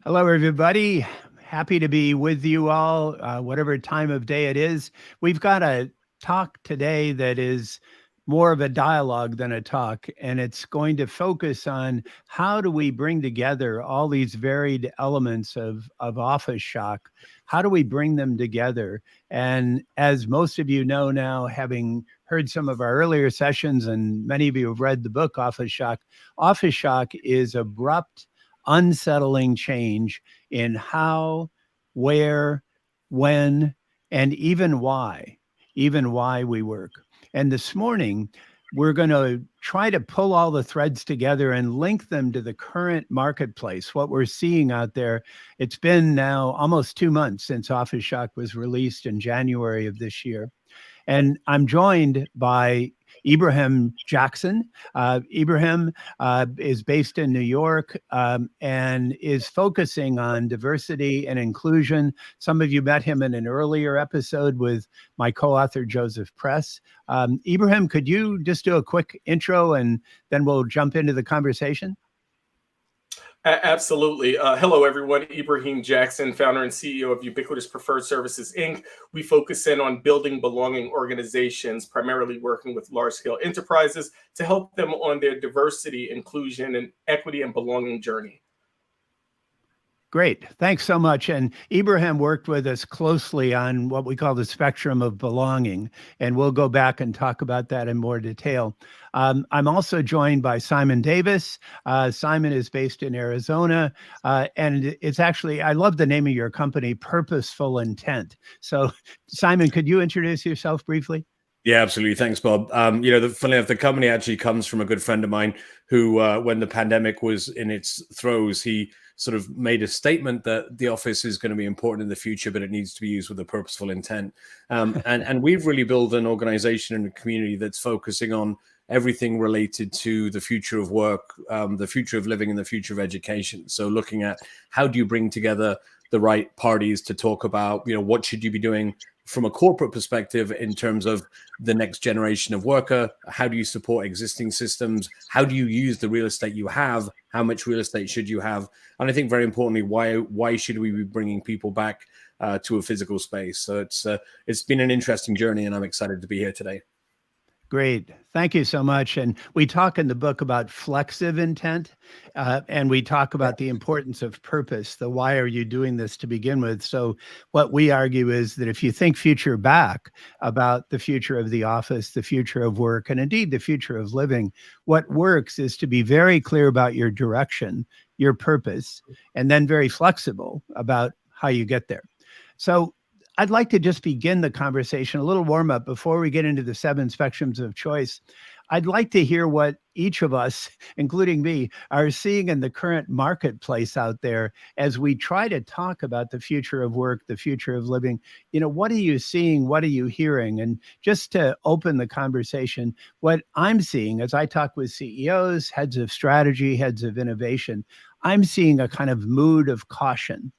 Hello, everybody. Happy to be with you all, whatever time of day it is. We've got a talk today that is more of a dialogue than a talk, and it's going to focus on how do we bring together all these varied elements of Office Shock? How do we bring them together? And as most of you know now, having heard some of our earlier sessions, and many of you have read the book Office Shock is abrupt, unsettling change in how, where, when, and even why we work. And this morning, we're going to try to pull all the threads together and link them to the current marketplace, what we're seeing out there. It's been now almost 2 months since Office Shock was released in January of this year. And I'm joined by Ibrahim Jackson. Ibrahim is based in New York and is focusing on diversity and inclusion. Some of you met him in an earlier episode with my co-author, Joseph Press. Ibrahim, could you just do a quick intro and then we'll jump into the conversation? Absolutely. Hello, everyone. Ibrahim Jackson, founder and CEO of Ubiquitous Preferred Services, Inc. We focus in on building belonging organizations, primarily working with large-scale enterprises to help them on their diversity, inclusion, and equity and belonging journey. Great. Thanks so much. And Ibrahim worked with us closely on what we call the spectrum of belonging, and we'll go back and talk about that in more detail. I'm also joined by Simon Davis. Simon is based in Arizona, and it's actually, I love the name of your company, Purposeful Intent. So, Simon, could you introduce yourself briefly? Yeah, absolutely. Thanks, Bob. Funny enough, the company actually comes from a good friend of mine who, when the pandemic was in its throes, he sort of made a statement that the office is going to be important in the future, but it needs to be used with a purposeful intent. And we've really built an organization and a community that's focusing on everything related to the future of work, the future of living, and the future of education. So looking at how do you bring together the right parties to talk about, what should you be doing from a corporate perspective in terms of the next generation of worker? How do you support existing systems? How do you use the real estate you have? How much real estate should you have? And I think very importantly, why should we be bringing people back to a physical space? So it's been an interesting journey, and I'm excited to be here today. Great. Thank you so much. And we talk in the book about flexive intent, and we talk about the importance of purpose, the why are you doing this to begin with. So what we argue is that if you think future back about the future of the office, the future of work, and indeed the future of living, what works is to be very clear about your direction, your purpose, and then very flexible about how you get there. So I'd like to just begin the conversation, a little warm up before we get into the 7 spectrums of choice. I'd like to hear what each of us, including me, are seeing in the current marketplace out there as we try to talk about the future of work, the future of living. What are you seeing? What are you hearing? And just to open the conversation, what I'm seeing as I talk with CEOs, heads of strategy, heads of innovation, I'm seeing a kind of mood of caution,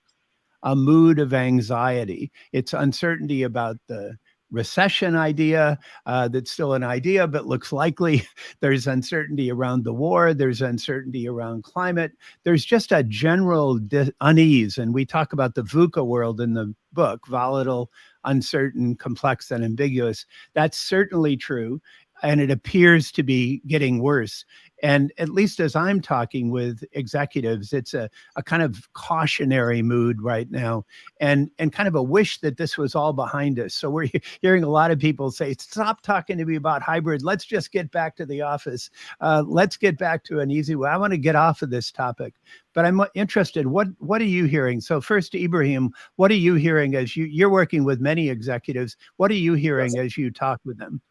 a mood of anxiety. It's uncertainty about the recession idea that's still an idea, but looks likely. There's uncertainty around the war. There's uncertainty around climate. There's just a general unease. And we talk about the VUCA world in the book, volatile, uncertain, complex, and ambiguous. That's certainly true. And it appears to be getting worse. And at least as I'm talking with executives, it's a kind of cautionary mood right now and kind of a wish that this was all behind us. So we're hearing a lot of people say, stop talking to me about hybrid. Let's just get back to the office. Let's get back to an easy way. I want to get off of this topic, but I'm interested. What are you hearing? So first, Ibrahim, what are you hearing as you're working with many executives? What are you hearing as you talk with them?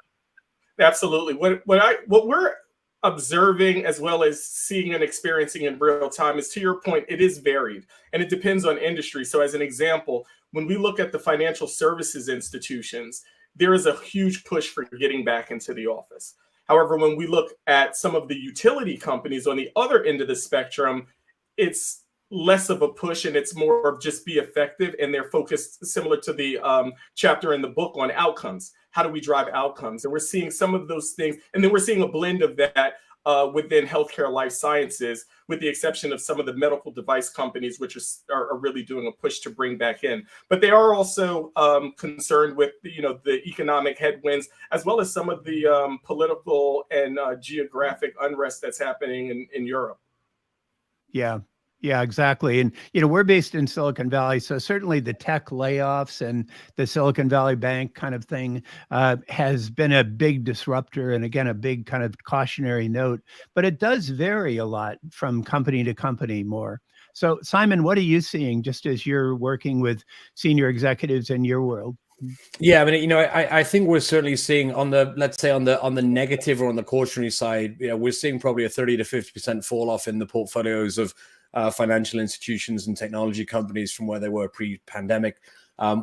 Absolutely. What we're observing as well as seeing and experiencing in real time is, to your point, it is varied and it depends on industry. So as an example, when we look at the financial services institutions, there is a huge push for getting back into the office. However, when we look at some of the utility companies on the other end of the spectrum, it's less of a push and it's more of just be effective, and they're focused similar to the chapter in the book on outcomes. How do we drive outcomes? And we're seeing some of those things, and then we're seeing a blend of that within healthcare life sciences, with the exception of some of the medical device companies, which are really doing a push to bring back in. But they are also concerned with the economic headwinds, as well as some of the political and geographic unrest that's happening in Europe. Yeah. Yeah, exactly. And, we're based in Silicon Valley. So certainly the tech layoffs and the Silicon Valley Bank kind of thing has been a big disruptor. And again, a big kind of cautionary note, but it does vary a lot from company to company more. So Simon, what are you seeing just as you're working with senior executives in your world? Yeah, I mean, I think we're certainly seeing on the, let's say on the negative or on the cautionary side, we're seeing probably a 30 to 50% fall off in the portfolios of financial institutions and technology companies from where they were pre-pandemic.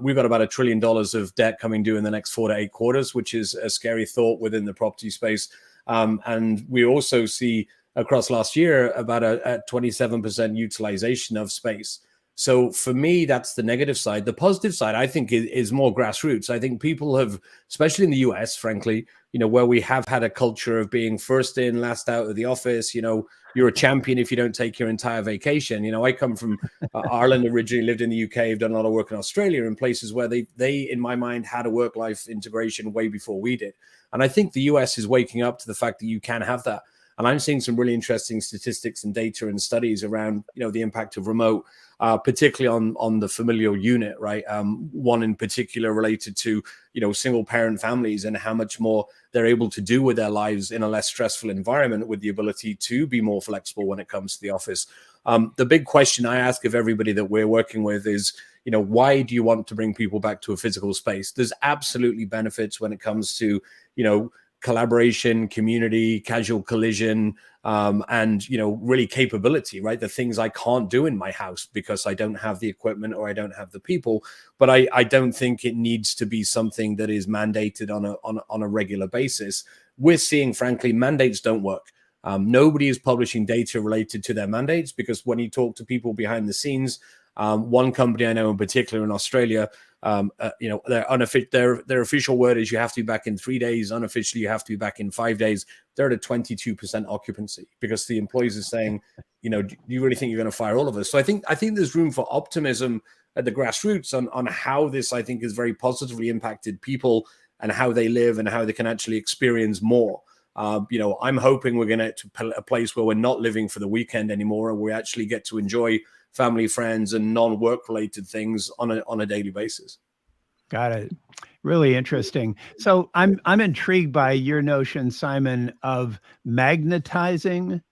We've got about $1 trillion of debt coming due in the next 4 to 8 quarters, which is a scary thought within the property space. And we also see across last year about a 27% utilization of space. So for me, that's the negative side. The positive side, I think, is more grassroots. I think people have, especially in the US, frankly, where we have had a culture of being first in, last out of the office. You're a champion if you don't take your entire vacation. I come from Ireland, originally lived in the UK, have done a lot of work in Australia, in places where they, in my mind, had a work-life integration way before we did. And I think the US is waking up to the fact that you can have that. And I'm seeing some really interesting statistics and data and studies around, the impact of remote, particularly on the familial unit, right? One in particular related to, single parent families and how much more they're able to do with their lives in a less stressful environment with the ability to be more flexible when it comes to the office. The big question I ask of everybody that we're working with is, why do you want to bring people back to a physical space? There's absolutely benefits when it comes to, collaboration, community, casual collision, and really capability, right? The things I can't do in my house because I don't have the equipment or I don't have the people. But I don't think it needs to be something that is mandated on a regular basis. We're seeing, frankly, mandates don't work. Nobody is publishing data related to their mandates, because when you talk to people behind the scenes, one company I know in particular in Australia, their official word is you have to be back in 3 days. Unofficially, you have to be back in 5 days. They're at a 22% occupancy because the employees are saying, do you really think you're going to fire all of us? So I think there's room for optimism at the grassroots on how this, I think, has very positively impacted people and how they live and how they can actually experience more. I'm hoping we're going to get to a place where we're not living for the weekend anymore, and we actually get to enjoy family, friends, and non-work related things on a daily basis. Got it. Really interesting. So I'm intrigued by your notion, Simon, of magnetizing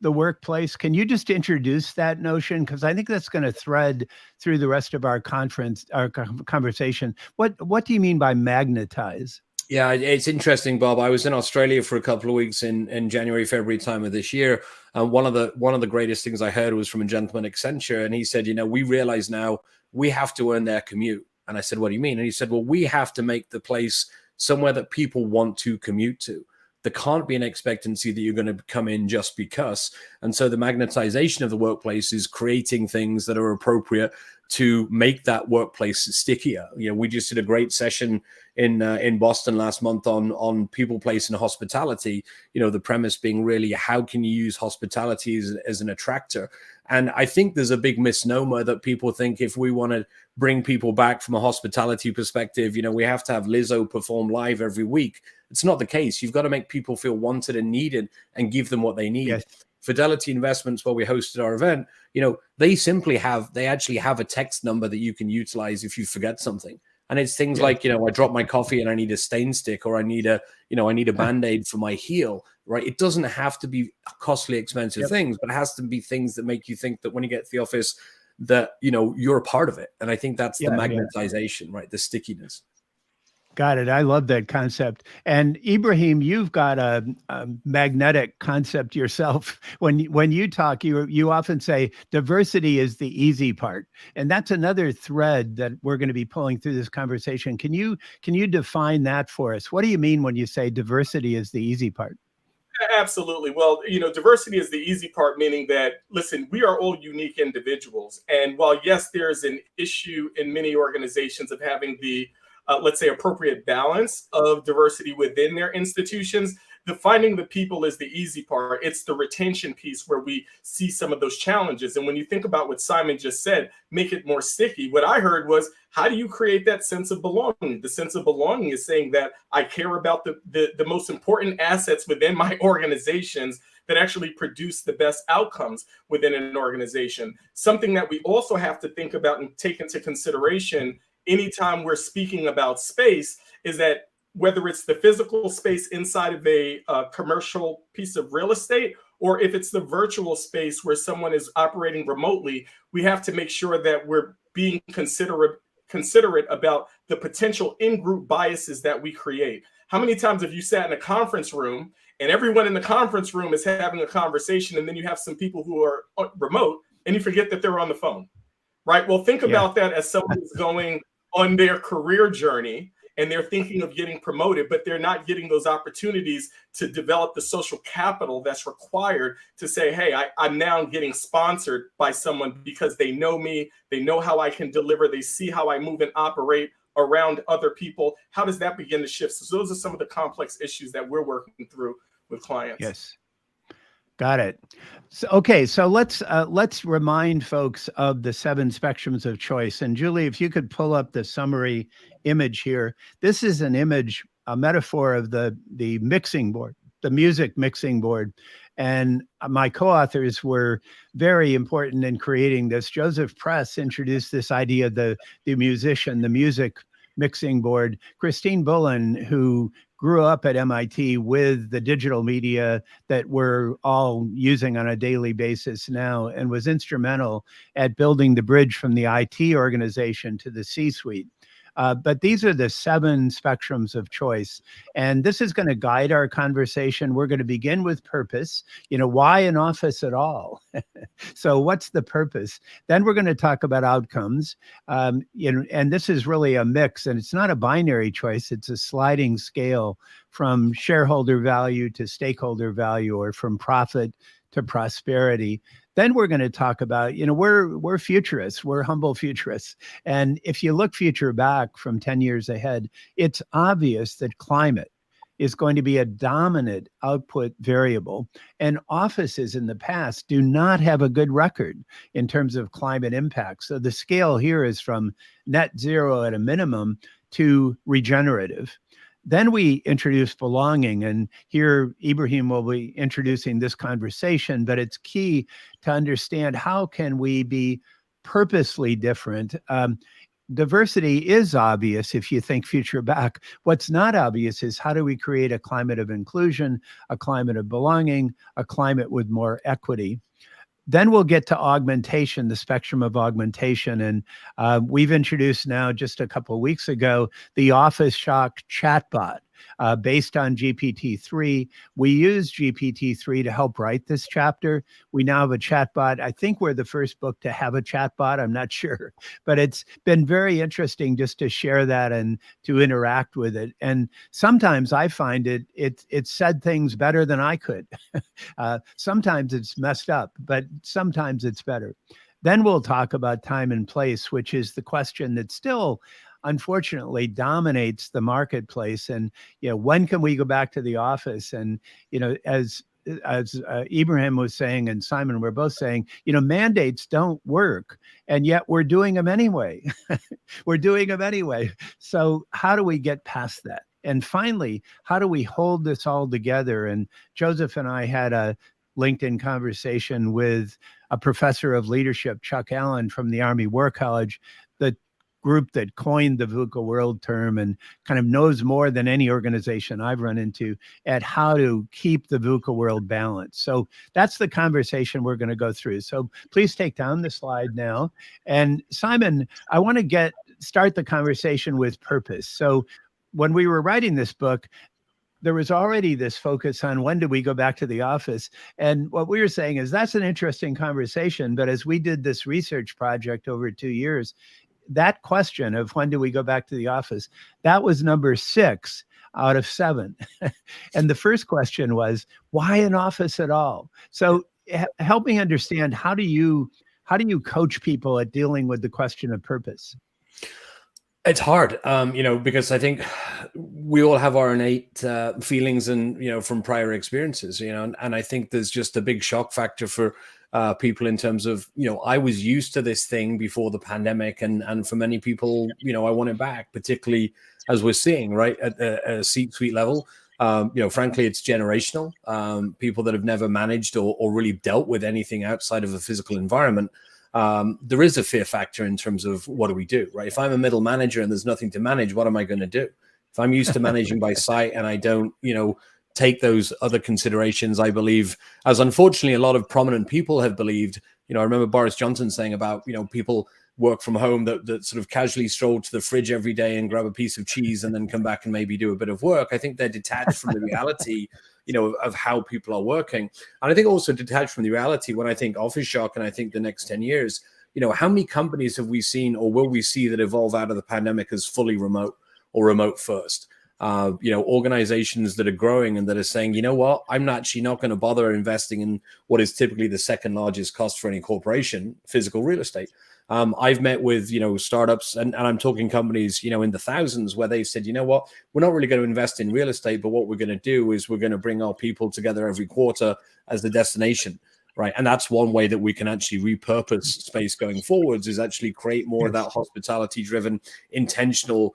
the workplace. Can you just introduce that notion? Because I think that's going to thread through the rest of our conversation. What do you mean by magnetize? Yeah, it's interesting, Bob. I was in Australia for a couple of weeks in January, February time of this year. And one of the greatest things I heard was from a gentleman at Accenture. And he said, we realize now we have to earn their commute. And I said, what do you mean? And he said, well, we have to make the place somewhere that people want to commute to. There can't be an expectancy that you're going to come in just because. And so the magnetization of the workplace is creating things that are appropriate to make that workplace stickier. We just did a great session in Boston last month on people, place, and hospitality. The premise being really, how can you use hospitality as an attractor? And I think there's a big misnomer that people think if we want to bring people back from a hospitality perspective, we have to have Lizzo perform live every week. It's not the case. You've got to make people feel wanted and needed and give them what they need. Yes. Fidelity Investments, where we hosted our event, they actually have a text number that you can utilize if you forget something. And it's things like, I dropped my coffee and I need a stain stick, or I need a Band-Aid for my heel, right? It doesn't have to be costly, expensive things, but it has to be things that make you think that when you get to the office that, you're a part of it. And I think that's the magnetization, right? The stickiness. Got it. I love that concept. And Ibrahim, you've got a magnetic concept yourself. When you talk, you often say diversity is the easy part, and that's another thread that we're going to be pulling through this conversation. Can you define that for us? What do you mean when you say diversity is the easy part? Absolutely. Well, diversity is the easy part, meaning that, listen, we are all unique individuals. And while, yes, there's an issue in many organizations of having the let's say, appropriate balance of diversity within their institutions, the finding the people is the easy part. It's the retention piece where we see some of those challenges. And when you think about what Simon just said, make it more sticky. What I heard was, how do you create that sense of belonging? The sense of belonging is saying that I care about the most important assets within my organizations that actually produce the best outcomes within an organization. Something that we also have to think about and take into consideration anytime we're speaking about space is that whether it's the physical space inside of a commercial piece of real estate, or if it's the virtual space where someone is operating remotely, we have to make sure that we're being considerate about the potential in-group biases that we create. How many times have you sat in a conference room and everyone in the conference room is having a conversation, and then you have some people who are remote and you forget that they're on the phone, right? Well, think about that as someone who's going on their career journey and they're thinking of getting promoted, but they're not getting those opportunities to develop the social capital that's required to say, hey, I'm now getting sponsored by someone because they know me, they know how I can deliver, they see how I move and operate around other people. How does that begin to shift? So those are some of the complex issues that we're working through with clients. Yes. Got it. So, okay, so let's remind folks of the 7 spectrums of choice. And Julie, if you could pull up the summary image here. This is an image, a metaphor of the mixing board, the music mixing board. And my co-authors were very important in creating this. Joseph Press introduced this idea of the musician, the music mixing board. Christine Bullen, who grew up at MIT with the digital media that we're all using on a daily basis now, and was instrumental at building the bridge from the IT organization to the C-suite. But these are the 7 spectrums of choice. And this is going to guide our conversation. We're going to begin with purpose. Why an office at all? So what's the purpose? Then we're going to talk about outcomes. And this is really a mix, and it's not a binary choice. It's a sliding scale from shareholder value to stakeholder value, or from profit to prosperity. Then we're going to talk about, we're futurists, we're humble futurists. And if you look future back from 10 years ahead, it's obvious that climate is going to be a dominant output variable. And offices in the past do not have a good record in terms of climate impact. So the scale here is from net zero at a minimum to regenerative. Then we introduce belonging, and here Ibrahim will be introducing this conversation, but it's key to understand how can we be purposely different. Diversity is obvious if you think future back. What's not obvious is how do we create a climate of inclusion, a climate of belonging, a climate with more equity. Then we'll get to augmentation, the spectrum of augmentation. And we've introduced now, just a couple of weeks ago, the Office Shock chatbot based on GPT-3. We use GPT-3 to help write this chapter. We now have a chatbot. I think we're the first book to have a chatbot. I'm not sure, but it's been very interesting just to share that and to interact with it. And sometimes I find it said things better than I could. Sometimes it's messed up, but sometimes it's better. Then we'll talk about time and place, which is the question that still, unfortunately, dominates the marketplace. And when can we go back to the office? And as Ibrahim was saying, and Simon were both saying, mandates don't work, and yet we're doing them anyway. We're doing them anyway. So how do we get past that? And finally, how do we hold this all together? And Joseph and I had a LinkedIn conversation with a professor of leadership, Chuck Allen from the Army War College, the group that coined the VUCA world term and kind of knows more than any organization I've run into at how to keep the VUCA world balanced. So that's the conversation we're going to go through. So please take down the slide now. And Simon, I want to start the conversation with purpose. So when we were writing this book, there was already this focus on when do we go back to the office? And what we were saying is that's an interesting conversation. But as we did this research project over 2 years, that question of when do we go back to the office, that was number 6 out of 7. And the first question was, why an office at all? So help me understand, how do you coach people at dealing with the question of purpose? It's hard, because I think we all have our innate feelings and, from prior experiences, and I think there's just a big shock factor for people in terms of, I was used to this thing before the pandemic, and for many people, I want it back, particularly as we're seeing, right, at a C-suite level. Frankly, it's generational. People that have never managed or really dealt with anything outside of a physical environment. There is a fear factor in terms of what do we do, right? If I'm a middle manager and there's nothing to manage, what am I going to do? If I'm used to managing by sight and I don't, take those other considerations, I believe, as unfortunately a lot of prominent people have believed. I remember Boris Johnson saying about, people work from home that sort of casually stroll to the fridge every day and grab a piece of cheese and then come back and maybe do a bit of work. I think they're detached from the reality, of how people are working. And I think also detached from the reality when I think office shock and I think the next 10 years, how many companies have we seen or will we see that evolve out of the pandemic as fully remote or remote first? Organizations that are growing and that are saying, you know what, I'm actually not going to bother investing in what is typically the second largest cost for any corporation, physical real estate. I've met with, startups and I'm talking companies, in the thousands where they've said, you know what, we're not really going to invest in real estate, but what we're going to do is we're going to bring our people together every quarter as the destination. Right. And that's one way that we can actually repurpose space going forwards, is actually create more of that hospitality driven, intentional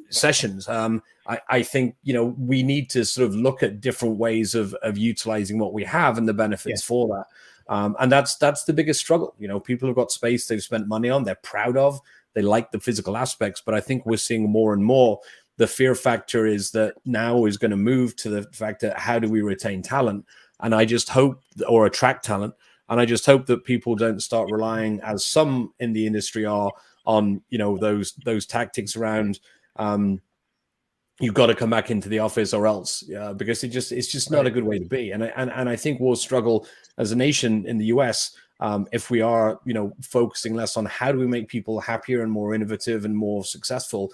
sessions. I think, we need to sort of look at different ways of utilizing what we have and the benefits for that. And that's the biggest struggle. People have got space they've spent money on, they're proud of, they like the physical aspects, but I think we're seeing more and more the fear factor is that now is going to move to the fact that how do we retain talent? And I just hope, or attract talent. And I just hope that people don't start relying, as some in the industry are, on, those tactics around, you've got to come back into the office or else, because it's just not a good way to be. And I think we'll struggle as a nation in the US if we are, focusing less on how do we make people happier and more innovative and more successful.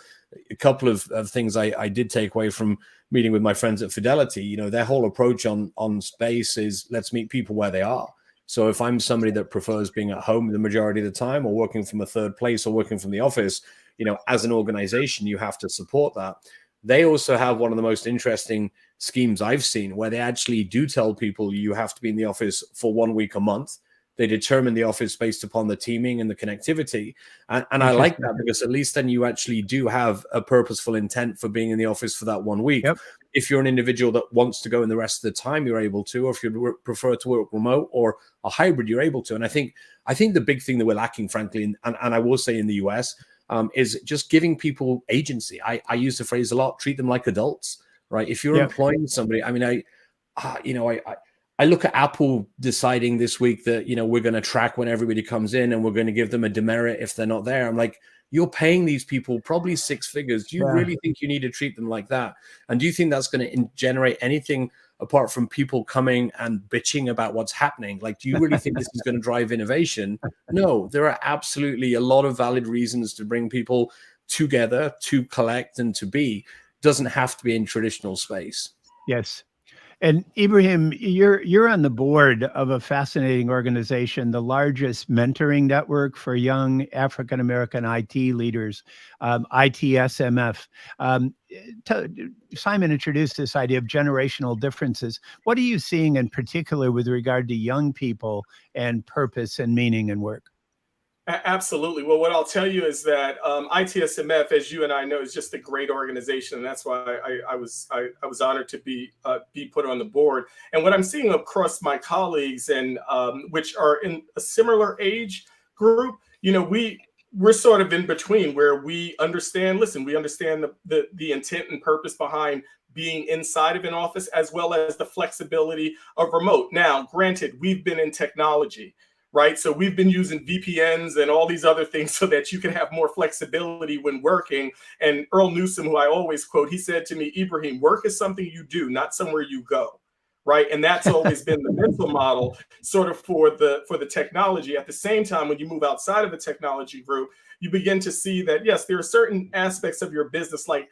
A couple of things I did take away from meeting with my friends at Fidelity, their whole approach on space is let's meet people where they are. So if I'm somebody that prefers being at home the majority of the time, or working from a third place, or working from the office, as an organization, you have to support that. They also have one of the most interesting schemes I've seen, where they actually do tell people you have to be in the office for 1 week a month. They determine the office based upon the teaming and the connectivity. And I like that, because at least then you actually do have a purposeful intent for being in the office for that 1 week. Yep. If you're an individual that wants to go in the rest of the time, you're able to, or if you prefer to work remote or a hybrid, you're able to. And I think the big thing that we're lacking, frankly, and I will say in the US, is just giving people agency. I use the phrase a lot, treat them like adults, right? If you're employing somebody, I mean, I look at Apple deciding this week that, we're going to track when everybody comes in and we're going to give them a demerit if they're not there. I'm like, you're paying these people probably six figures. Do you really think you need to treat them like that? And do you think that's going to generate anything apart from people coming and bitching about what's happening? Like, do you really think this is going to drive innovation? No, there are absolutely a lot of valid reasons to bring people together, to collect and to be. It doesn't have to be in traditional space. Yes. And Ibrahim, you're on the board of a fascinating organization, the largest mentoring network for young African-American IT leaders, ITSMF. Simon introduced this idea of generational differences. What are you seeing in particular with regard to young people and purpose and meaning in work? Absolutely. Well, what I'll tell you is that ITSMF, as you and I know, is just a great organization, and that's why I was honored to be put on the board. And what I'm seeing across my colleagues, and which are in a similar age group, we're sort of in between, where we understand. Listen, we understand the intent and purpose behind being inside of an office, as well as the flexibility of remote. Now, granted, we've been in technology, right? So we've been using VPNs and all these other things so that you can have more flexibility when working. And Earl Newsom, who I always quote, he said to me, Ibrahim, work is something you do, not somewhere you go, right? And that's always been the mental model sort of for the technology. At the same time, when you move outside of the technology group, you begin to see that, yes, there are certain aspects of your business, like,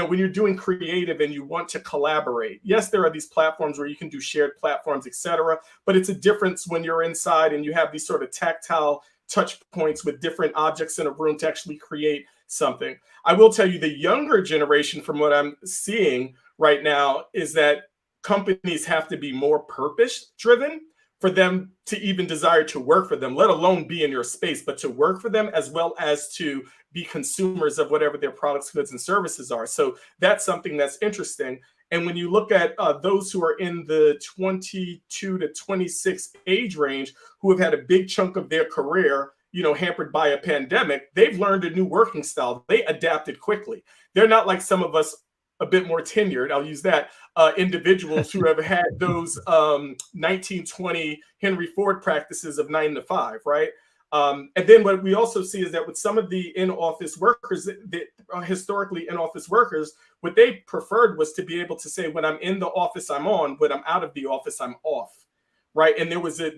when you're doing creative and you want to collaborate, yes, there are these platforms where you can do shared platforms, et cetera, but it's a difference when you're inside and you have these sort of tactile touch points with different objects in a room to actually create something. I will tell you the younger generation, from what I'm seeing right now, is that companies have to be more purpose driven for them to even desire to work for them, let alone be in your space, but to work for them as well as to be consumers of whatever their products, goods, and services are. So that's something that's interesting. And when you look at those who are in the 22 to 26 age range, who have had a big chunk of their career, hampered by a pandemic, they've learned a new working style. They adapted quickly. They're not like some of us a bit more tenured, I'll use that, individuals who have had those 1920 Henry Ford practices of 9 to 5, right? And then what we also see is that with some of the in-office workers, that historically in-office workers, what they preferred was to be able to say, when I'm in the office, I'm on; when I'm out of the office, I'm off. Right, and there was a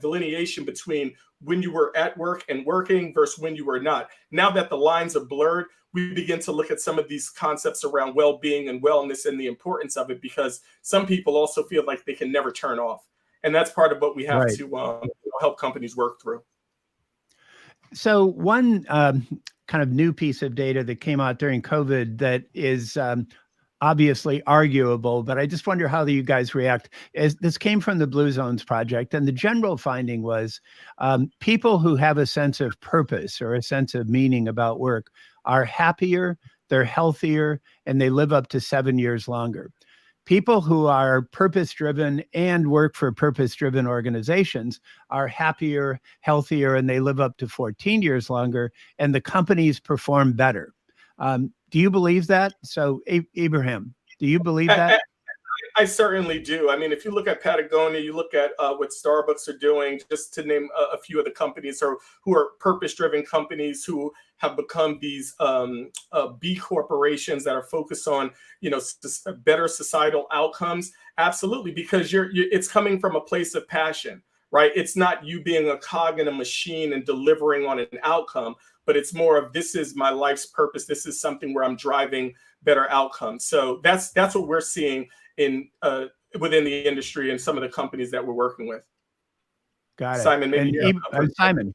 delineation between when you were at work and working versus when you were not. Now that the lines are blurred, we begin to look at some of these concepts around well-being and wellness and the importance of it, because some people also feel like they can never turn off, and that's part of what we have to help companies work through. So one kind of new piece of data that came out during COVID that is obviously arguable, but I just wonder how you guys react. This came from the Blue Zones Project, and the general finding was people who have a sense of purpose or a sense of meaning about work are happier, they're healthier, and they live up to 7 years longer. People who are purpose-driven and work for purpose-driven organizations are happier, healthier, and they live up to 14 years longer, and the companies perform better. Do you believe that? So, Ibrahim, do you believe that? I certainly do. I mean, if you look at Patagonia, you look at what Starbucks are doing, just to name a few of the companies who are purpose-driven companies who have become these B corporations that are focused on, better societal outcomes. Absolutely, because it's coming from a place of passion, right? It's not you being a cog in a machine and delivering on an outcome, but it's more of, this is my life's purpose. This is something where I'm driving better outcomes. So that's what we're seeing in within the industry and some of the companies that we're working with. Got it. Simon, maybe Simon.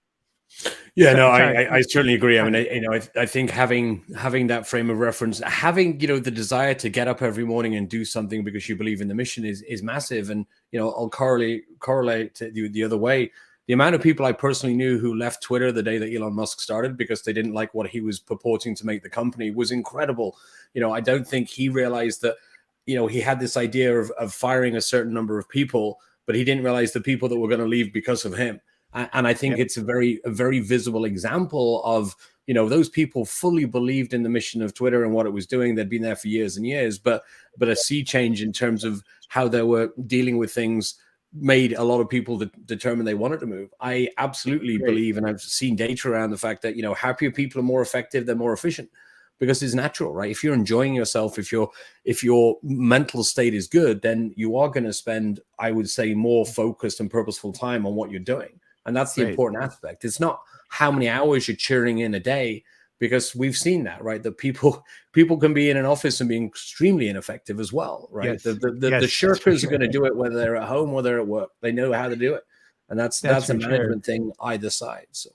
Yeah, no, I certainly agree. I mean, I think having that frame of reference, having the desire to get up every morning and do something because you believe in the mission is massive. And I'll correlate to the other way. The amount of people I personally knew who left Twitter the day that Elon Musk started because they didn't like what he was purporting to make the company was incredible. I don't think he realized that he had this idea of firing a certain number of people, but he didn't realize the people that were going to leave because of him. And I think it's a very visible example of, those people fully believed in the mission of Twitter and what it was doing. They'd been there for years and years, but a sea change in terms of how they were dealing with things made a lot of people determine they wanted to move. I absolutely believe, and I've seen data around the fact that, happier people are more effective, they're more efficient, because it's natural, right? If you're enjoying yourself, if your mental state is good, then you are going to spend, I would say, more focused and purposeful time on what you're doing. And that's the important aspect. It's not how many hours you're churning in a day, because we've seen that, right? That people can be in an office and be extremely ineffective as well, right? Yes. The Sherpas are going to do it whether they're at home or they're at work. They know how to do it. And that's a management thing either side. So.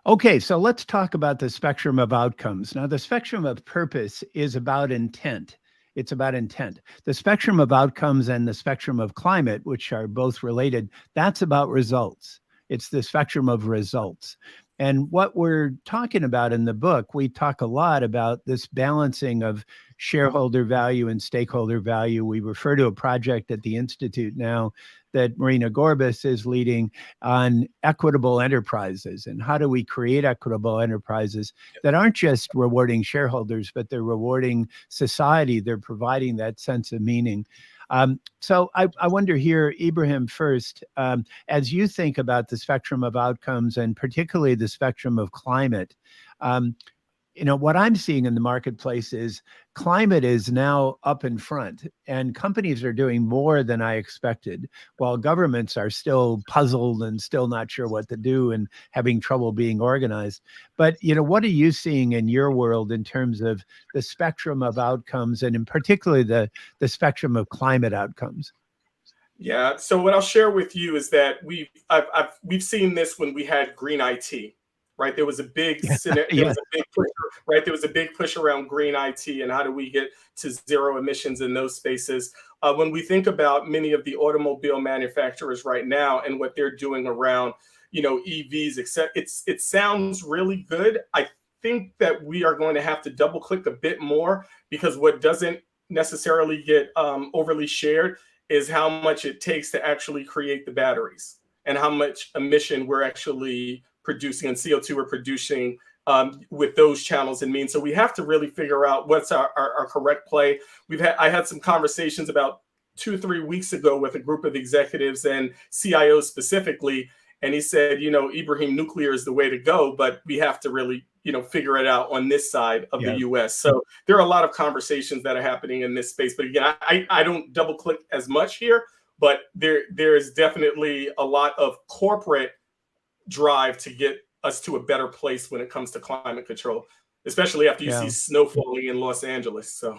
Okay, so let's talk about the spectrum of outcomes. Now, the spectrum of purpose is about intent. It's about intent. The spectrum of outcomes and the spectrum of climate, which are both related, that's about results. It's the spectrum of results. And what we're talking about in the book, we talk a lot about this balancing of shareholder value and stakeholder value. We refer to a project at the Institute now that Marina Gorbis is leading on equitable enterprises. And how do we create equitable enterprises that aren't just rewarding shareholders, but they're rewarding society. They're providing that sense of meaning. So I wonder here, Ibrahim, first, as you think about the spectrum of outcomes and particularly the spectrum of climate, what I'm seeing in the marketplace is climate is now up in front, and companies are doing more than I expected, while governments are still puzzled and still not sure what to do and having trouble being organized. But, what are you seeing in your world in terms of the spectrum of outcomes and in particularly the spectrum of climate outcomes? Yeah. So what I'll share with you is that we've seen this when we had green IT, right? There was a big there Yeah. was a big push, right? There was a big push around green IT and how do we get to zero emissions in those spaces. When we think about many of the automobile manufacturers right now and what they're doing around, EVs, except it sounds really good. I think that we are going to have to double click a bit more because what doesn't necessarily get overly shared is how much it takes to actually create the batteries and how much emission we're actually producing and CO2 we're producing with those channels and means. So we have to really figure out what's our correct play. I had some conversations about 2-3 weeks ago with a group of executives and CIOs specifically, and he said, Ibrahim, nuclear is the way to go, but we have to really figure it out on this side of the US. So there are a lot of conversations that are happening in this space. But again, I don't double click as much here, but there is definitely a lot of corporate drive to get us to a better place when it comes to climate control, especially after you see snow falling in Los Angeles. So.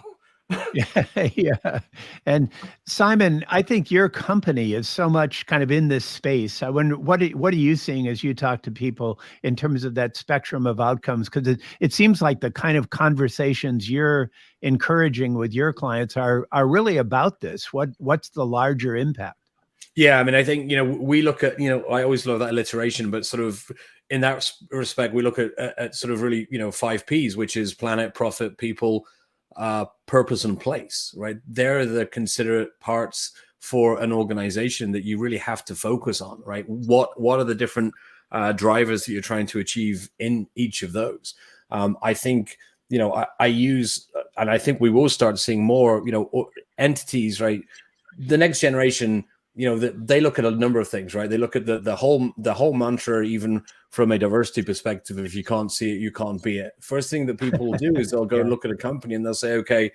Yeah. And Simon, I think your company is so much kind of in this space. I wonder, what are you seeing as you talk to people in terms of that spectrum of outcomes? Because it seems like the kind of conversations you're encouraging with your clients are really about this. What's the larger impact? Yeah, I mean, I think, we look at, I always love that alliteration, but sort of in that respect, we look at sort of really, 5 Ps, which is planet, profit, people, purpose, and place, right? They're the considerate parts for an organization that you really have to focus on, right? What are the different drivers that you're trying to achieve in each of those? I think, I use, and I think we will start seeing more, entities, right? The next generation, they look at a number of things, right? They look at the whole mantra, even from a diversity perspective. If you can't see it, you can't be it. First thing that people will do is they'll go and look at a company and they'll say, okay,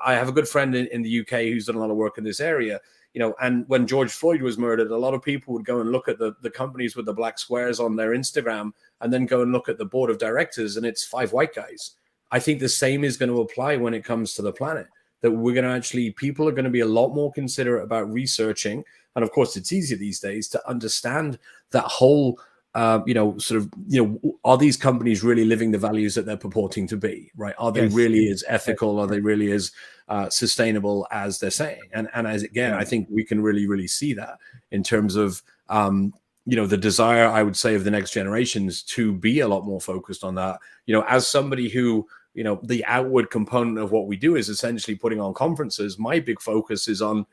I have a good friend in the UK who's done a lot of work in this area, and when George Floyd was murdered, a lot of people would go and look at the companies with the black squares on their Instagram and then go and look at the board of directors and it's 5 white guys. I think the same is going to apply when it comes to the planet. That we're going to people are going to be a lot more considerate about researching. And of course, it's easier these days to understand that whole, are these companies really living the values that they're purporting to be, right? Are they really as ethical? Are they really as sustainable as they're saying? And as again, I think we can really, really see that in terms of, the desire, I would say, of the next generations to be a lot more focused on that. As somebody who, the outward component of what we do is essentially putting on conferences. My big focus is on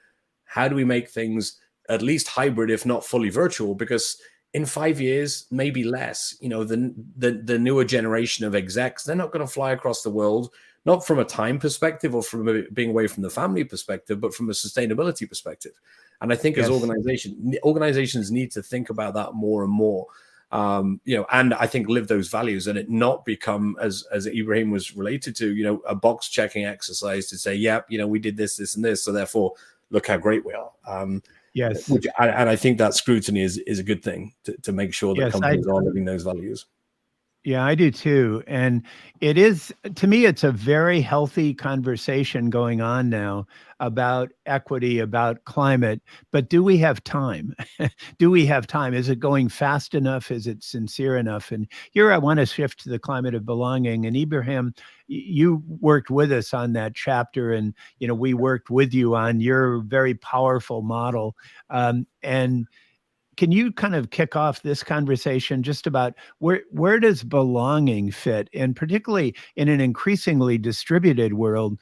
how do we make things at least hybrid, if not fully virtual, because in 5 years, maybe less, the newer generation of execs, they're not going to fly across the world, not from a time perspective or from being away from the family perspective, but from a sustainability perspective. And I think as organizations need to think about that more and more. And I think live those values and it not become, as Ibrahim was related to, a box checking exercise to say, we did this, and this, so therefore look how great we are. And I think that scrutiny is a good thing to make sure that companies are living those values. Yeah, I do too. And it is, to me, it's a very healthy conversation going on now about equity, about climate. But do we have time? Do we have time? Is it going fast enough? Is it sincere enough? And here I want to shift to the climate of belonging. And Ibrahim, you worked with us on that chapter, and we worked with you on your very powerful model. And can you kind of kick off this conversation just about where does belonging fit? And particularly in an increasingly distributed world,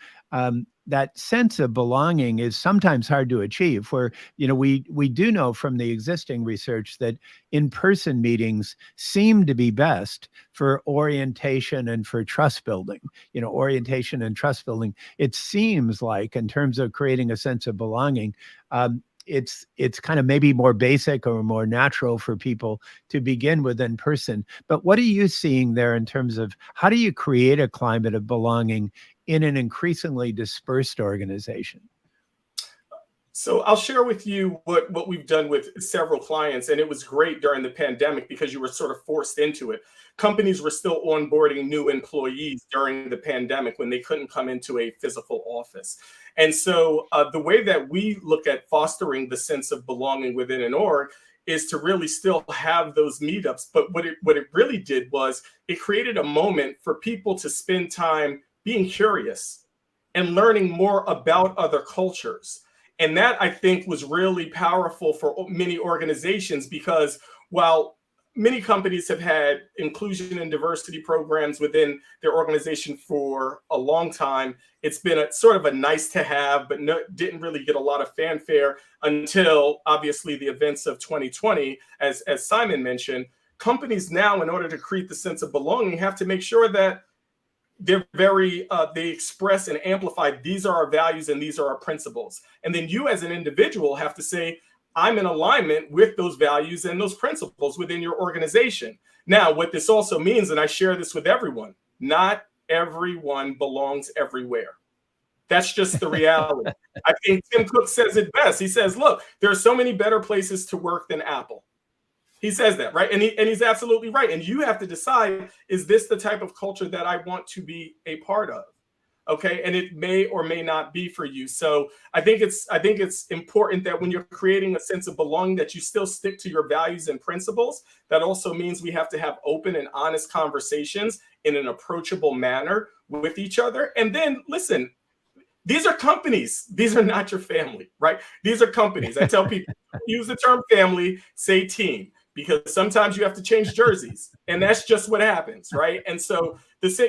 that sense of belonging is sometimes hard to achieve, where, we do know from the existing research that in-person meetings seem to be best for orientation and for trust building, orientation and trust building. It seems like, in terms of creating a sense of belonging, it's kind of maybe more basic or more natural for people to begin with in person. But what are you seeing there in terms of how do you create a climate of belonging in an increasingly dispersed organization? So I'll share with you what we've done with several clients, and it was great during the pandemic because you were sort of forced into it. Companies were still onboarding new employees during the pandemic when they couldn't come into a physical office. And so the way that we look at fostering the sense of belonging within an org is to really still have those meetups. But what it really did was it created a moment for people to spend time being curious and learning more about other cultures. And that, I think, was really powerful for many organizations, because while many companies have had inclusion and diversity programs within their organization for a long time, it's been a sort of a nice to have, but didn't really get a lot of fanfare until obviously the events of 2020, as Simon mentioned. Companies now, in order to create the sense of belonging, have to make sure that they're they express and amplify, these are our values and these are our principles. And then you as an individual have to say, I'm in alignment with those values and those principles within your organization. Now, what this also means, and I share this with everyone, not everyone belongs everywhere. That's just the reality. I think Tim Cook says it best. He says, look, there are so many better places to work than Apple. He says that, right? And he's absolutely right. And you have to decide, is this the type of culture that I want to be a part of? Okay. And it may or may not be for you. So I think it's important that when you're creating a sense of belonging, that you still stick to your values and principles. That also means we have to have open and honest conversations in an approachable manner with each other. And then listen, these are companies. These are not your family, right? These are companies. I tell people, use the term family, say team, because sometimes you have to change jerseys, and that's just what happens, right? And so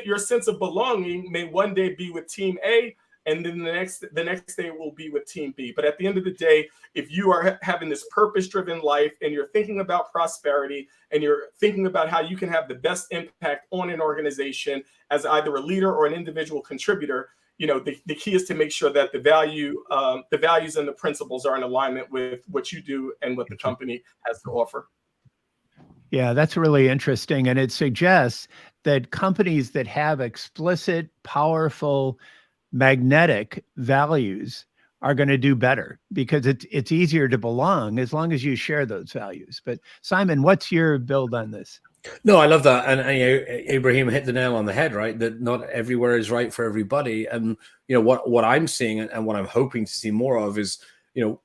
your sense of belonging may one day be with team A, and then the next day will be with team B. But at the end of the day, if you are having this purpose-driven life and you're thinking about prosperity and you're thinking about how you can have the best impact on an organization as either a leader or an individual contributor, you know, the key is to make sure that the values and the principles are in alignment with what you do and what the company has to offer. Yeah, that's really interesting. And it suggests that companies that have explicit, powerful, magnetic values are going to do better, because it's easier to belong as long as you share those values. But Simon, what's your build on this? No, I love that. And you know, Ibrahim hit the nail on the head, right? That not everywhere is right for everybody. And, you know, what I'm seeing and what I'm hoping to see more of is, you know,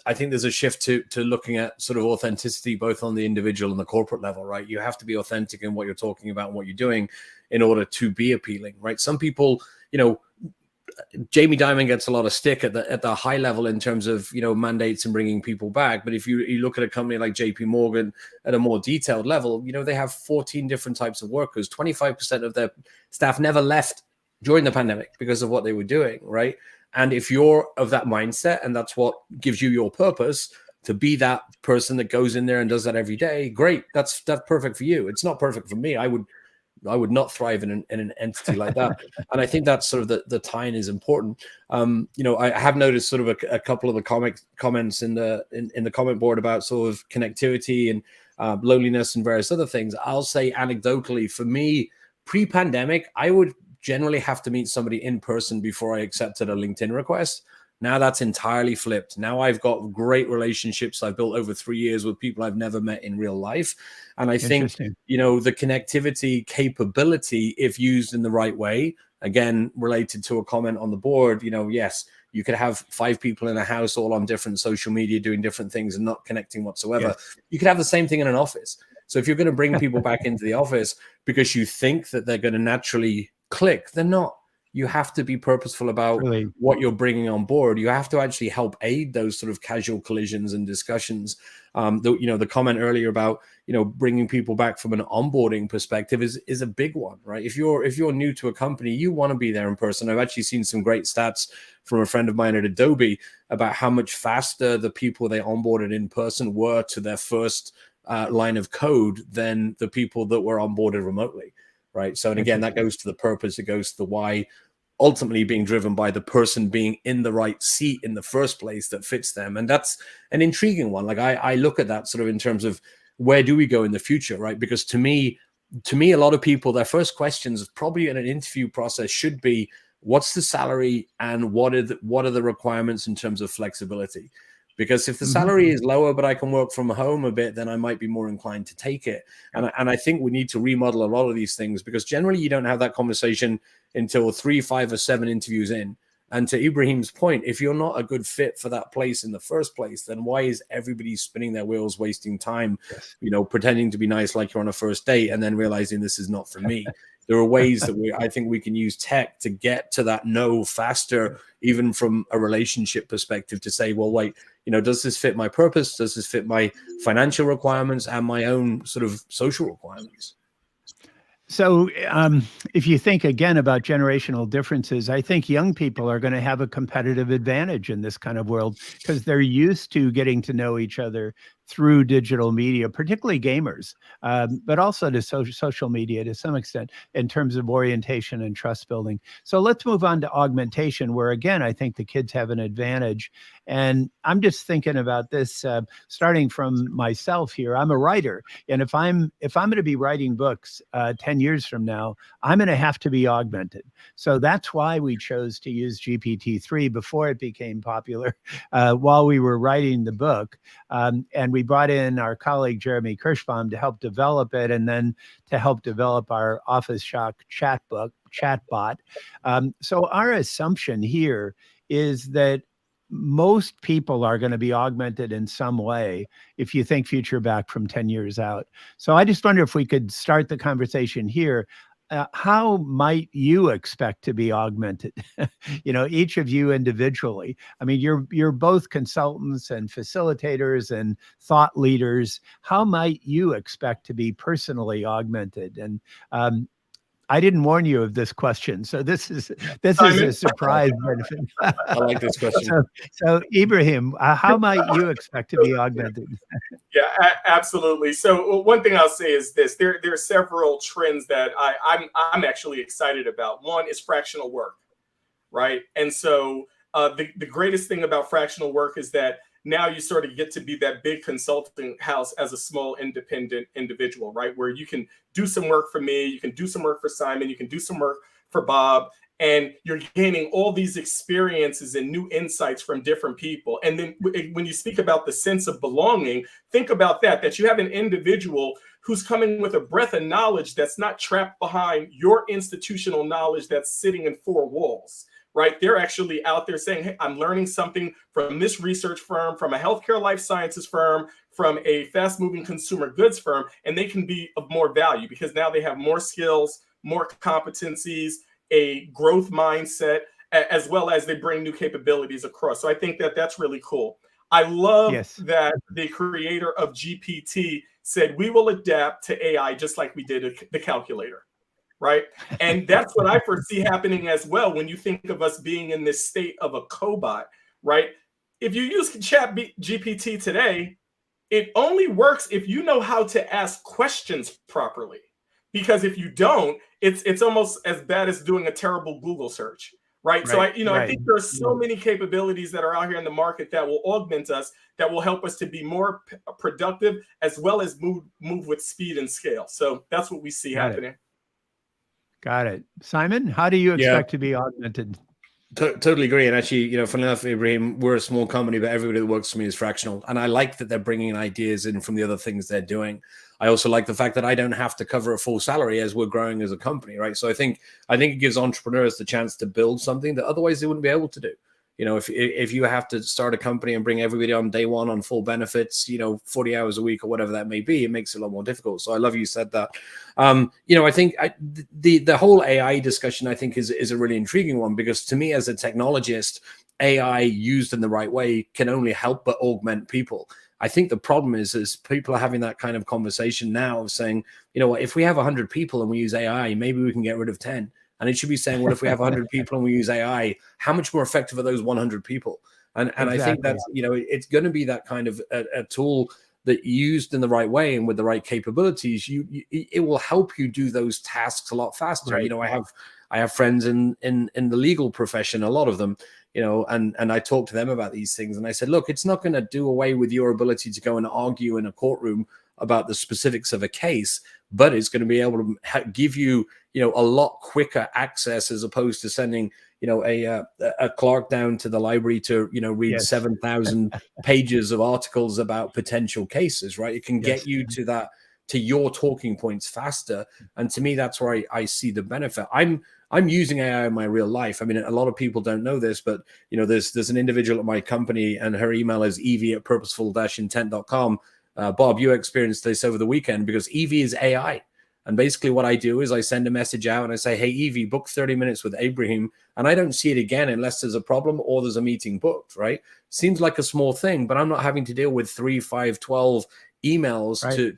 I think there's a shift to looking at sort of authenticity, both on the individual and the corporate level, right? You have to be authentic in what you're talking about and what you're doing in order to be appealing, right? Some people, you know, Jamie Dimon gets a lot of stick at the high level in terms of, you know, mandates and bringing people back. But if you look at a company like JP Morgan at a more detailed level, you know, they have 14 different types of workers. 25% of their staff never left during the pandemic because of what they were doing, right? And if you're of that mindset and that's what gives you your purpose, to be that person that goes in there and does that every day, great. That's perfect for you. It's not perfect for me. I would not thrive in an entity like that. And I think that's sort of the tie-in is important. You know, I have noticed sort of a couple of the comments in the comment board about sort of connectivity and loneliness and various other things. I'll say anecdotally, for me, pre-pandemic, I would generally have to meet somebody in person before I accepted a LinkedIn request. Now that's entirely flipped. Now I've got great relationships I've built over 3 years with people I've never met in real life. And I think, you know, the connectivity capability, if used in the right way, again, related to a comment on the board, you know, yes, you could have 5 people in a house all on different social media doing different things and not connecting whatsoever. Yes. You could have the same thing in an office. So if you're going to bring people back into the office because you think that they're going to naturally click, they're not. You have to be purposeful about what you're bringing on board. You have to actually help aid those sort of casual collisions and discussions. The comment earlier about, you know, bringing people back from an onboarding perspective is a big one, right? If you're new to a company, you want to be there in person. I've actually seen some great stats from a friend of mine at Adobe about how much faster the people they onboarded in person were to their first line of code than the people that were onboarded remotely. Right. So, and again, that goes to the purpose, it goes to the why, ultimately being driven by the person being in the right seat in the first place that fits them. And that's an intriguing one. Like I look at that sort of in terms of where do we go in the future, right? Because to me, a lot of people, their first questions probably in an interview process should be, what's the salary and what are the requirements in terms of flexibility? Because if the salary is lower, but I can work from home a bit, then I might be more inclined to take it. And I think we need to remodel a lot of these things, because generally you don't have that conversation until 3, 5, or 7 interviews in. And to Ibrahim's point, if you're not a good fit for that place in the first place, then why is everybody spinning their wheels, wasting time, pretending to be nice like you're on a first date and then realizing this is not for me? There are ways that I think we can use tech to get to that no faster, even from a relationship perspective, to say, well, wait, does this fit my purpose? Does this fit my financial requirements and my own sort of social requirements? So if you think again about generational differences, I think young people are going to have a competitive advantage in this kind of world, because they're used to getting to know each other through digital media, particularly gamers, but also to social media to some extent in terms of orientation and trust building. So let's move on to augmentation, where again, I think the kids have an advantage. And I'm just thinking about this, starting from myself here. I'm a writer. And if I'm going to be writing books 10 years from now, I'm going to have to be augmented. So that's why we chose to use GPT-3 before it became popular, while we were writing the book. And we brought in our colleague, Jeremy Kirschbaum, to help develop it, and then to help develop our Office Shock chatbot. So our assumption here is that most people are going to be augmented in some way if you think future back from 10 years out. So I just wonder if we could start the conversation here. How might you expect to be augmented? Each of you individually. I mean, you're both consultants and facilitators and thought leaders. How might you expect to be personally augmented? And I didn't warn you of this question, so this is a surprise. I like this question. So Ibrahim, how might you expect to be augmented? Yeah, absolutely. So one thing I'll say is this: there are several trends that I'm actually excited about. One is fractional work, right? And so the greatest thing about fractional work is that now you sort of get to be that big consulting house as a small independent individual, right? Where you can do some work for me, you can do some work for Simon, you can do some work for Bob, and you're gaining all these experiences and new insights from different people. And then when you speak about the sense of belonging, think about that you have an individual who's coming with a breadth of knowledge that's not trapped behind your institutional knowledge that's sitting in 4 walls. Right? They're actually out there saying, hey, I'm learning something from this research firm, from a healthcare life sciences firm, from a fast moving consumer goods firm, and they can be of more value because now they have more skills, more competencies, a growth mindset, as well as they bring new capabilities across. So I think that's really cool. I love that the creator of GPT said, we will adapt to AI just like we did the calculator. Right. And that's what I foresee happening as well when you think of us being in this state of a cobot. Right. If you use Chat GPT today, it only works if you know how to ask questions properly, because if you don't, it's almost as bad as doing a terrible Google search. Right. So I think there are so many capabilities that are out here in the market that will augment us, that will help us to be more productive, as well as move with speed and scale. So that's what we see happening. Got it. Simon, how do you expect to be augmented? Totally agree. And actually, funny enough, Ibrahim, we're a small company, but everybody that works for me is fractional. And I like that they're bringing ideas in from the other things they're doing. I also like the fact that I don't have to cover a full salary as we're growing as a company, right? So I think it gives entrepreneurs the chance to build something that otherwise they wouldn't be able to do. If you have to start a company and bring everybody on day one on full benefits, 40 hours a week or whatever that may be, it makes it a lot more difficult. So I love you said that. I think the whole AI discussion, I think, is a really intriguing one, because to me as a technologist, AI used in the right way can only help but augment people. I think the problem is people are having that kind of conversation now of saying, if we have 100 people and we use AI, maybe we can get rid of 10. And it should be saying, well, if we have 100 people and we use AI, how much more effective are those 100 people? And exactly. I think that's, it's going to be that kind of a tool that used in the right way and with the right capabilities, it will help you do those tasks a lot faster. Right. I have friends in the legal profession, a lot of them, and I talk to them about these things. And I said, look, it's not going to do away with your ability to go and argue in a courtroom about the specifics of a case, but it's going to be able to give you, a lot quicker access, as opposed to sending, a clerk down to the library to read Yes. 7,000 pages of articles about potential cases, right? It can Yes. get you to your talking points faster, and to me, that's where I see the benefit. I'm using AI in my real life. I mean, a lot of people don't know this, but there's an individual at my company, and her email is evie@purposeful-intent.com. Bob, you experienced this over the weekend because Evie is AI. And basically what I do is I send a message out and I say, hey, Evie, book 30 minutes with Ibrahim. And I don't see it again unless there's a problem or there's a meeting booked, right? Seems like a small thing, but I'm not having to deal with 3, 5, 12 emails right.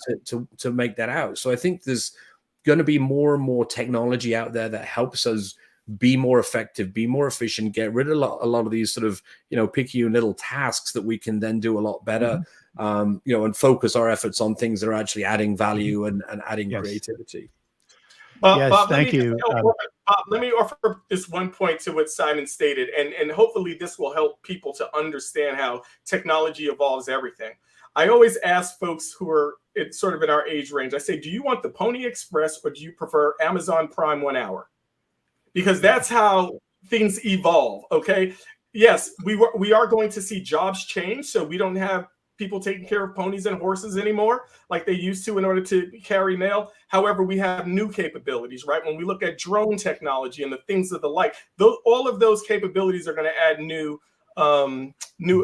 to make that out. So I think there's going to be more and more technology out there that helps us be more effective, be more efficient, get rid of a lot of these sort of, picky little tasks that we can then do a lot better. Mm-hmm. And focus our efforts on things that are actually adding value and adding creativity. Yes, Bob, thank you. Let me offer this one point to what Simon stated, and hopefully this will help people to understand how technology evolves everything. I always ask folks who are sort of in our age range, I say, do you want the Pony Express or do you prefer Amazon Prime 1 hour? Because that's how things evolve, okay? Yes, we are going to see jobs change, so we don't have people taking care of ponies and horses anymore like they used to in order to carry mail. However, we have new capabilities, right? When we look at drone technology and the things of the like, all of those capabilities are going to add new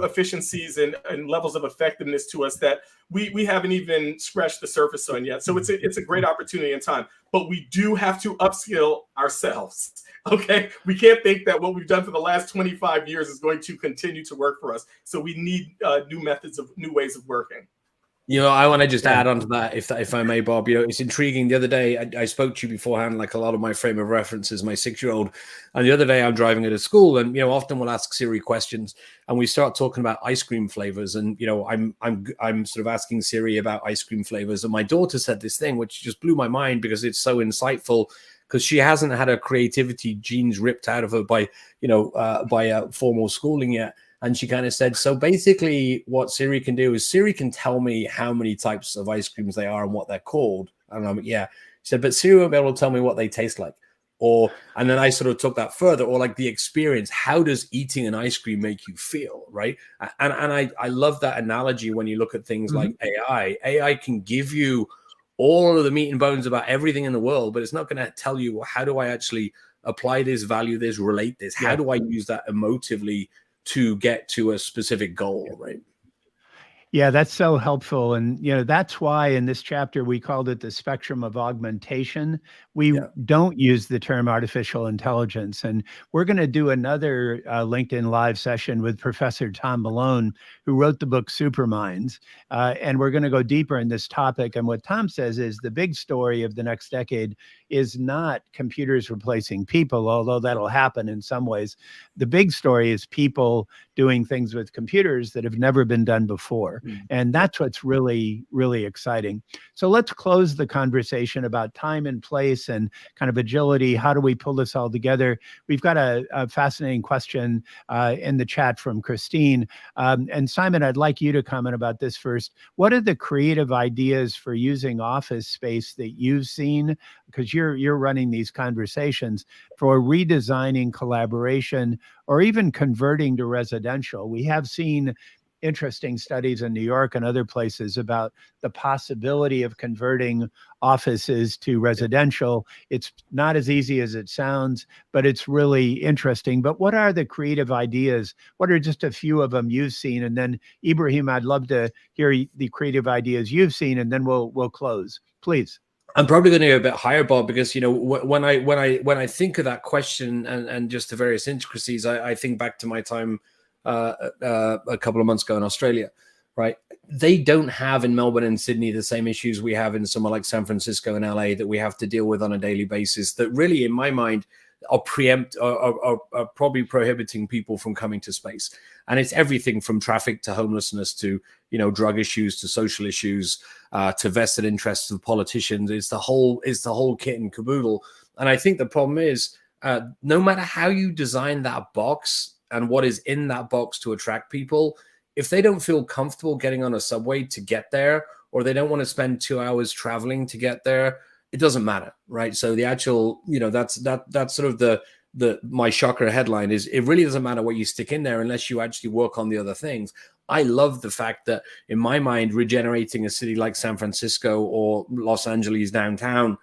efficiencies and levels of effectiveness to us that we haven't even scratched the surface on yet. So it's a great opportunity in time, but we do have to upskill ourselves. Okay, we can't think that what we've done for the last 25 years is going to continue to work for us. So we need new ways of working. I want to just add on to that, if I may, Bob. It's intriguing. The other day, I spoke to you beforehand, like a lot of my frame of reference is my 6-year-old. And the other day, I'm driving her to school, and often we'll ask Siri questions, and we start talking about ice cream flavors. And I'm sort of asking Siri about ice cream flavors, and my daughter said this thing which just blew my mind because it's so insightful. Because she hasn't had her creativity genes ripped out of her by formal schooling yet. And she kind of said, so basically what Siri can do is Siri can tell me how many types of ice creams they are and what they're called. And I'm like, yeah. She said, but Siri won't be able to tell me what they taste like. And then I sort of took that further, or like the experience. How does eating an ice cream make you feel, right? And I love that analogy when you look at things like AI. AI can give you all of the meat and bones about everything in the world, but it's not going to tell you, well, how do I actually apply this, value this, relate this? How do I use that emotively to get to a specific goal, right? Yeah, that's so helpful. And, that's why in this chapter, we called it the spectrum of augmentation. We don't use the term artificial intelligence. And we're going to do another LinkedIn Live session with Professor Tom Malone, who wrote the book Superminds. And we're going to go deeper in this topic. And what Tom says is the big story of the next decade is not computers replacing people, although that'll happen in some ways. The big story is people doing things with computers that have never been done before. And that's what's really, really exciting. So let's close the conversation about time and place and kind of agility. How do we pull this all together? We've got a fascinating question in the chat from Christine. And Simon, I'd like you to comment about this first. What are the creative ideas for using office space that you've seen? Because you're running these conversations for redesigning collaboration or even converting to residential. We have seen interesting studies in New York and other places about the possibility of converting offices to residential. It's not as easy as it sounds, but it's really interesting. But what are the creative ideas? What are just a few of them you've seen? And then Ibrahim, I'd love to hear the creative ideas you've seen, and then we'll close, please. I'm probably going to go a bit higher, Bob, because when I think of that question and just the various intricacies, I think back to my time a couple of months ago in Australia, right? They don't have in Melbourne and Sydney the same issues we have in somewhere like San Francisco and LA that we have to deal with on a daily basis that really, in my mind, are probably prohibiting people from coming to space. And it's everything from traffic to homelessness to, drug issues to social issues to vested interests of politicians. It's the whole kit and caboodle. And I think the problem is no matter how you design that box and what is in that box to attract people, if they don't feel comfortable getting on a subway to get there, or they don't want to spend 2 hours traveling to get there, it doesn't matter, right? So the actual, that's sort of the my shocker headline is, it really doesn't matter what you stick in there unless you actually work on the other things. I love the fact that, in my mind, regenerating a city like San Francisco or Los Angeles downtown,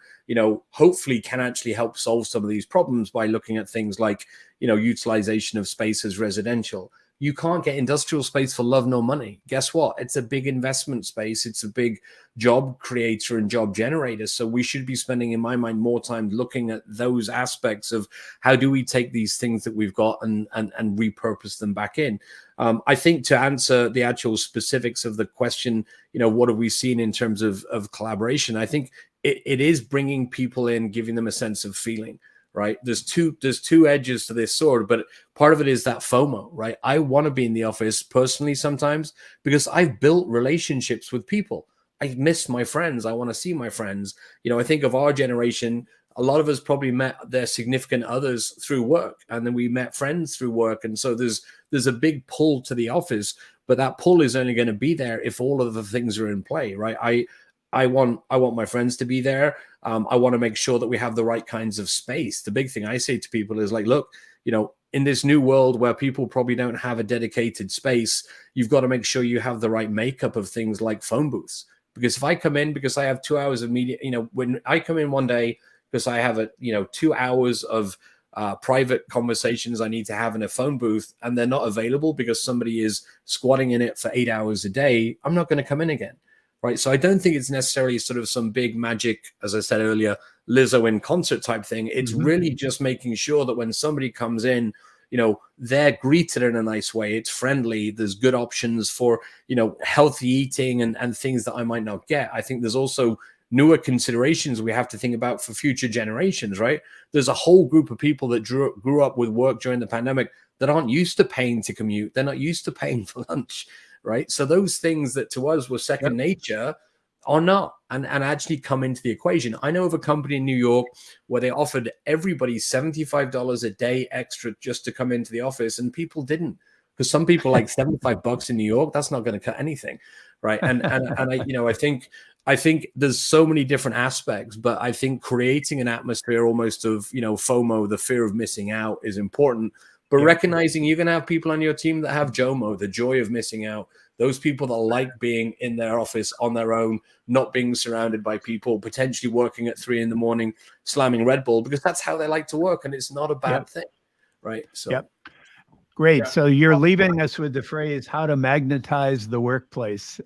hopefully can actually help solve some of these problems by looking at things like, utilization of space as residential. You can't get industrial space for love nor money. Guess what? It's a big investment space. It's a big job creator and job generator. So we should be spending, in my mind, more time looking at those aspects of how do we take these things that we've got and repurpose them back in. I think, to answer the actual specifics of the question, what have we seen in terms of collaboration? I think it is bringing people in, giving them a sense of feeling. Right. There's two edges to this sword, but part of it is that FOMO, right? I want to be in the office personally sometimes because I've built relationships with people. I miss my friends. I want to see my friends. I think of our generation, a lot of us probably met their significant others through work, and then we met friends through work. And so there's a big pull to the office, but that pull is only going to be there if all of the things are in play, right? I want my friends to be there. I want to make sure that we have the right kinds of space. The big thing I say to people is like, look, in this new world where people probably don't have a dedicated space, you've got to make sure you have the right makeup of things like phone booths. Because if I come in because I have 2 hours of media, when I come in one day because I have 2 hours of private conversations I need to have in a phone booth, and they're not available because somebody is squatting in it for 8 hours a day, I'm not going to come in again. Right. So I don't think it's necessarily sort of some big magic, as I said earlier, Lizzo in concert type thing. It's really just making sure that when somebody comes in, they're greeted in a nice way. It's friendly. There's good options for, healthy eating and things that I might not get. I think there's also newer considerations we have to think about for future generations, right? There's a whole group of people that grew up with work during the pandemic that aren't used to paying to commute. They're not used to paying for lunch. Right. So those things that to us were second nature are not, and actually come into the equation. I know of a company in New York where they offered everybody $75 a day extra just to come into the office, and people didn't, because some people like $75 in New York. That's not going to cut anything. Right. And I think there's so many different aspects, but I think creating an atmosphere almost of, FOMO, the fear of missing out, is important. But recognizing you're going to have people on your team that have JOMO, the joy of missing out, those people that like being in their office on their own, not being surrounded by people, potentially working at 3 a.m, slamming Red Bull, because that's how they like to work. And it's not a bad thing. Right. So, Great. So you're leaving us with the phrase, how to magnetize the workplace.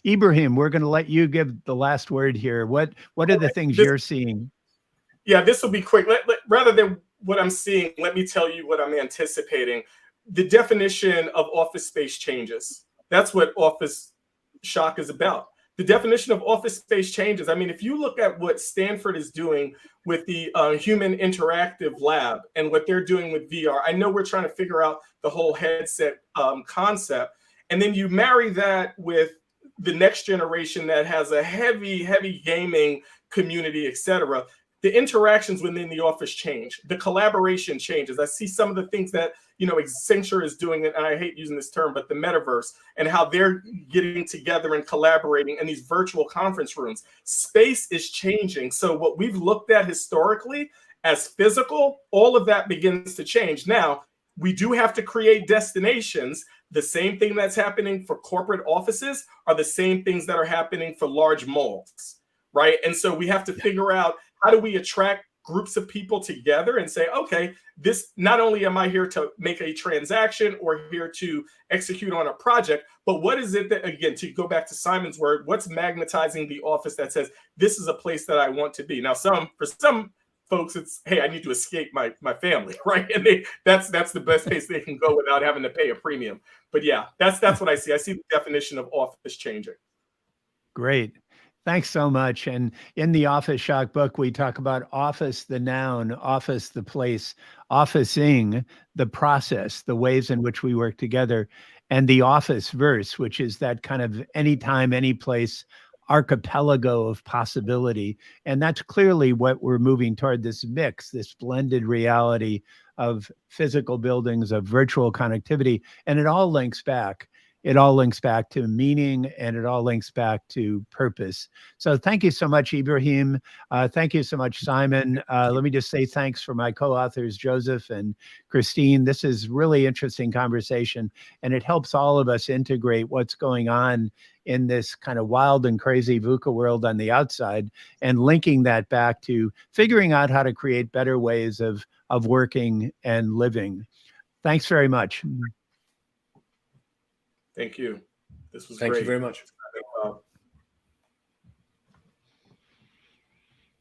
Ibrahim, we're going to let you give the last word here. What are the things you're seeing? Yeah, this will be quick. Rather than what I'm seeing, let me tell you what I'm anticipating. The definition of office space changes. That's what Office Shock is about. The definition of office space changes. I mean, if you look at what Stanford is doing with the Human Interactive Lab and what they're doing with VR, I know we're trying to figure out the whole headset concept. And then you marry that with the next generation that has a heavy gaming community, et cetera. The interactions within the office change. The collaboration changes. I see some of the things that, Accenture is doing, and I hate using this term, but the metaverse, and how they're getting together and collaborating in these virtual conference rooms. Space is changing. So what we've looked at historically as physical, all of that begins to change. Now, we do have to create destinations. The same thing that's happening for corporate offices are the same things that are happening for large malls, right? And so we have to figure out, how do we attract groups of people together and say, okay, this, not only am I here to make a transaction or here to execute on a project, but what is it that, again, to go back to Simon's word, what's magnetizing the office that says, this is a place that I want to be? Now, for some folks, it's, hey, I need to escape my family, right? And that's the best place they can go without having to pay a premium. But yeah, that's what I see. I see the definition of office changing. Great. Thanks so much. And in the Office Shock book, we talk about office, the noun, office, the place, officing, the process, the ways in which we work together, and the office verse, which is that kind of anytime, any place archipelago of possibility. And that's clearly what we're moving toward, this mix, this blended reality of physical buildings, of virtual connectivity, and it all links back. it all links back to meaning, and it all links back to purpose. So thank you so much, Ibrahim. Thank you so much, Simon. Let me just say thanks for my co-authors, Joseph and Christine. This is really interesting conversation, and it helps all of us integrate what's going on in this kind of wild and crazy VUCA world on the outside, and linking that back to figuring out how to create better ways of working and living. Thanks very much. Thank you. This was Thank great. you very much.